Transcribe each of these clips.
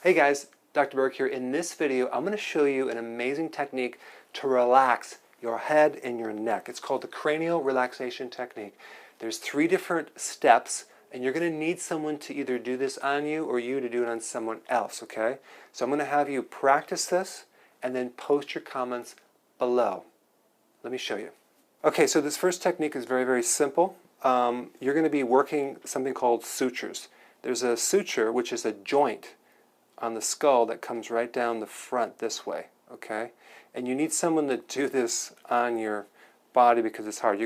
Hey guys, Dr. Burke here. In this video, I'm going to show you an amazing technique to relax your head and your neck. It's called the cranial relaxation technique. There's 3 different steps, and you're going to need someone to either do this on you or you to do it on someone else, okay? So I'm going to have you practice this and then post your comments below. Let me show you. Okay, so this first technique is very, very simple. You're going to be working something called sutures. There's a suture, which is a joint on the skull that comes right down the front this way, okay? And you need someone to do this on your body because it's hard.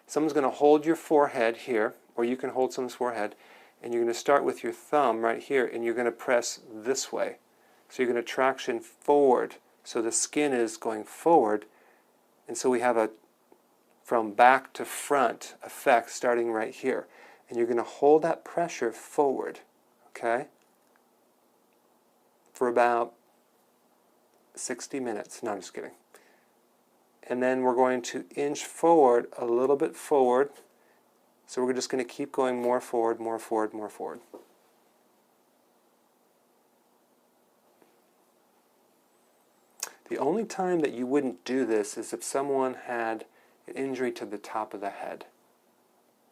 Someone's going to hold your forehead here, or you can hold someone's forehead, and you're going to start with your thumb right here, and you're going to press this way. So you're going to traction forward, so the skin is going forward, and so we have a from back to front effect starting right here. And you're going to hold that pressure forward, okay? For about 60 minutes. No, I'm just kidding. And then we're going to inch forward, a little bit forward. So we're just going to keep going more forward, more forward, more forward. The only time that you wouldn't do this is if someone had an injury to the top of the head.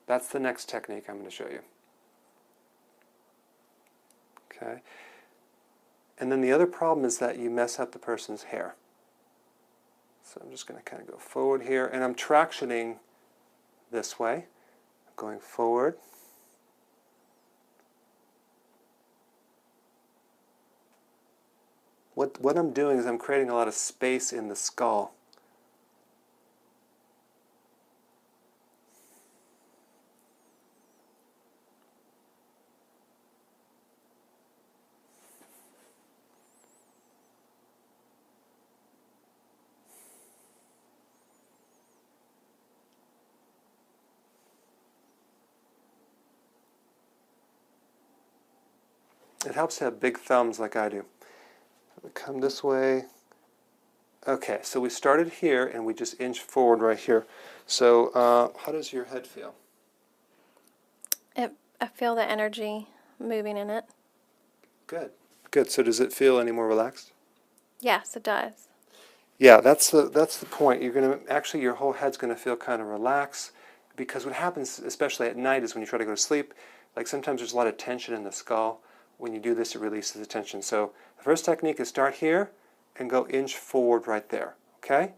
That's the next technique I'm going to show you. Okay. And then the other problem is that you mess up the person's hair. So I'm just going to kind of go forward here, and I'm tractioning this way. I'm going forward. What I'm doing is I'm creating a lot of space in the skull. It helps to have big thumbs like I do. We come this way. Okay, so we started here and we just inch forward right here. So how does your head feel? I feel the energy moving in it. Good. Good. So does it feel any more relaxed? Yes, it does. Yeah, that's the point. You're going to actually, your whole head's going to feel kind of relaxed, because what happens, especially at night, is when you try to go to sleep, like sometimes there's a lot of tension in the skull. When you do this, it releases the tension. So the first technique is start here and go inch forward right there, okay?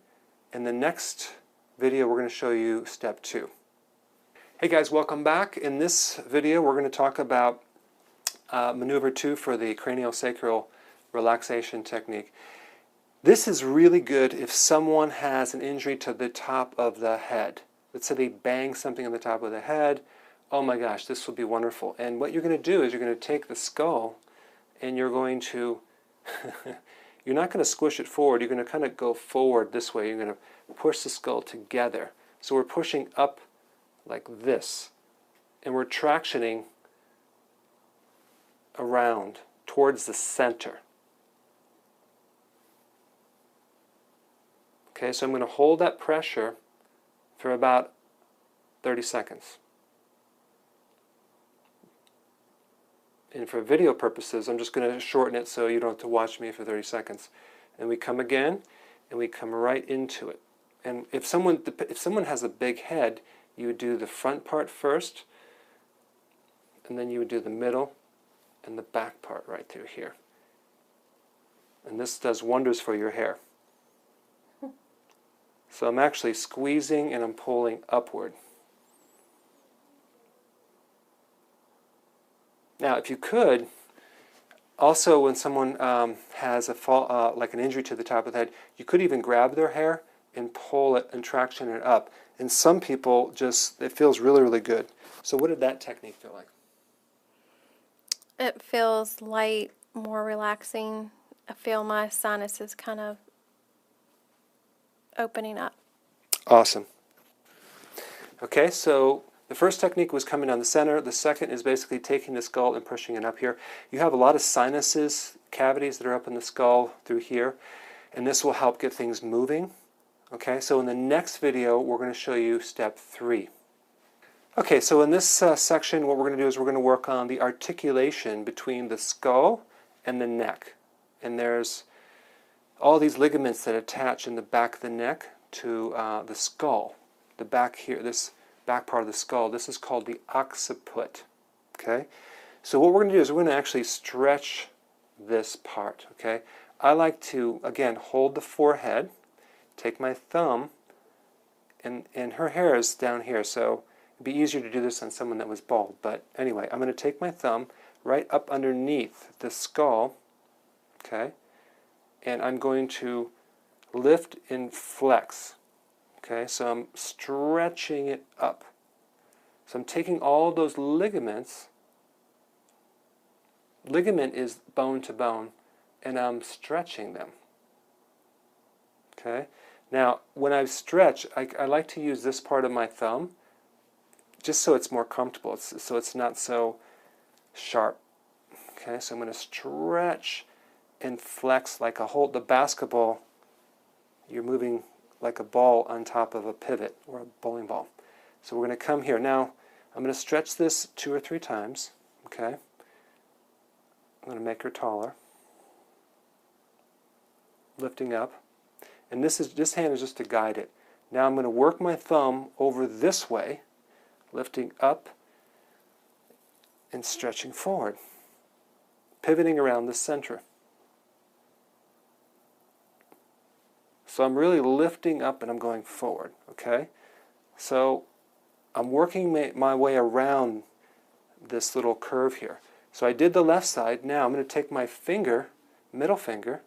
In the next video, we're going to show you step 2. Hey guys, welcome back. In this video, we're going to talk about maneuver 2 for the craniosacral relaxation technique. This is really good if someone has an injury to the top of the head. Let's say they bang something on the top of the head. Oh my gosh, this will be wonderful. And what you're going to do is you're going to take the skull and you're going to, you're not going to squish it forward. You're going to kind of go forward this way. You're going to push the skull together. So we're pushing up like this. And we're tractioning around towards the center. Okay, so I'm going to hold that pressure for about 30 seconds. And for video purposes, I'm just going to shorten it so you don't have to watch me for 30 seconds. And we come again, and we come right into it. And if someone has a big head, you would do the front part first, and then you would do the middle and the back part right through here. And this does wonders for your hair. So I'm actually squeezing and I'm pulling upward. Now, if you could, also when someone has a fall, like an injury to the top of the head, you could even grab their hair and pull it and traction it up. And some people just, it feels really, really good. So what did that technique feel like? It feels light, more relaxing. I feel my sinuses kind of opening up. Awesome. Okay, so the first technique was coming down the center. The second is basically taking the skull and pushing it up here. You have a lot of sinuses, cavities that are up in the skull through here, and this will help get things moving. Okay, so in the next video, we're going to show you step 3. Okay, so in this section, what we're going to do is we're going to work on the articulation between the skull and the neck. And there's all these ligaments that attach in the back of the neck to the skull. The back here, this back part of the skull, this is called the occiput. Okay? So what we're going to do is we're going to actually stretch this part. Okay? I like to, again, hold the forehead, take my thumb, and her hair is down here, so it'd be easier to do this on someone that was bald. But anyway, I'm going to take my thumb right up underneath the skull, okay, and I'm going to lift and flex. Okay, so I'm stretching it up. So I'm taking all those ligaments. Ligament is bone to bone, and I'm stretching them. Okay. Now, when I stretch, I like to use this part of my thumb just so it's more comfortable, so it's not so sharp. Okay, so I'm going to stretch and flex like the basketball. You're moving like a ball on top of a pivot or a bowling ball. So we're going to come here. Now, I'm going to stretch this 2 or 3 times. Okay, I'm going to make her taller. Lifting up. And this hand is just to guide it. Now I'm going to work my thumb over this way, lifting up and stretching forward, pivoting around the center. So I'm really lifting up and I'm going forward, okay? So I'm working my way around this little curve here. So I did the left side. Now I'm going to take my finger, middle finger,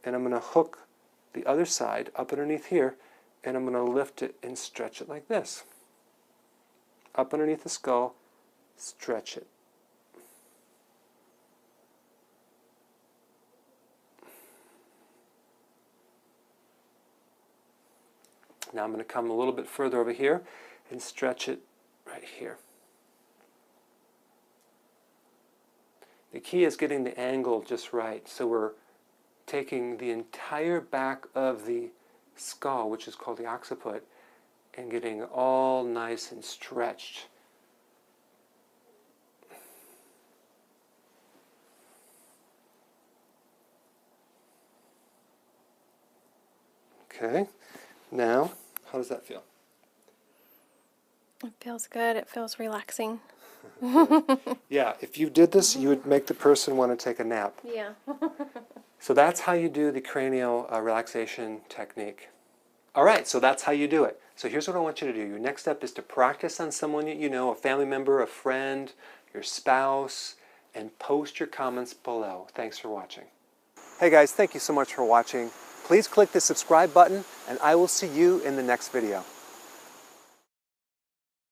and I'm going to hook the other side up underneath here, and I'm going to lift it and stretch it like this. Up underneath the skull, stretch it. Now I'm going to come a little bit further over here and stretch it right here. The key is getting the angle just right, so we're taking the entire back of the skull, which is called the occiput, and getting all nice and stretched. Okay, now, how does that feel? It feels good. It feels relaxing. Yeah, if you did this, you would make the person want to take a nap. Yeah. So that's how you do the cranial relaxation technique. All right, so that's how you do it. So here's what I want you to do. Your next step is to practice on someone that you know, a family member, a friend, your spouse, and post your comments below. Thanks for watching. Hey guys, thank you so much for watching. Please click the subscribe button, and I will see you in the next video.